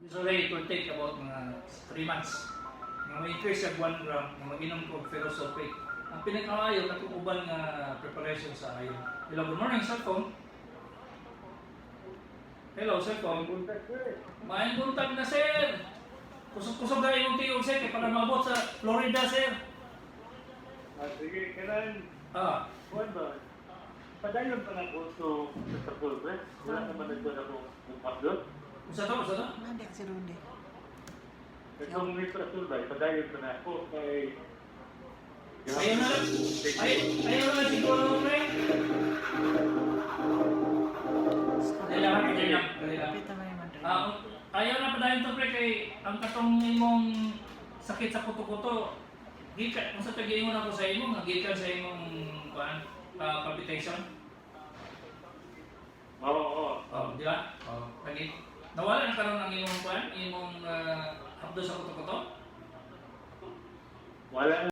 Usually, it will take about mga 3 months. Nga may increase sa 1 gram na mag-inom ko ferrous sulfate. Ang pinakaayo na uban nga preparation sa ayo. Hello, good morning, cellphone. Hello, cellphone. Maayong buntag na, sir. Kusog-kusog na yung tiyog, sir, kaya para maabot sa Florida, sir. Sige, kailan? Kuwan ba? Padayon pa ng gusto sa Pulpres. Wala naman nagdoon ako ng upload. Usa to? Manda si Rundi. Itong Mr. Sulbay, padayon pa na ako kay... Ayaw na lang. Ayaw na lang siguro, pre. Dali lang. Pita mo yung Madrid. Ayaw na pa dahil to, pre, kay ang katong imong sakit sa kuto-kuto. Gikan, kung sa tag-iingon ako sa imo, gikan sa imong palpitation. Oo. Di ba? Lagi. Nawala na karon ang imong hapdo sa kuto-kuto? Wala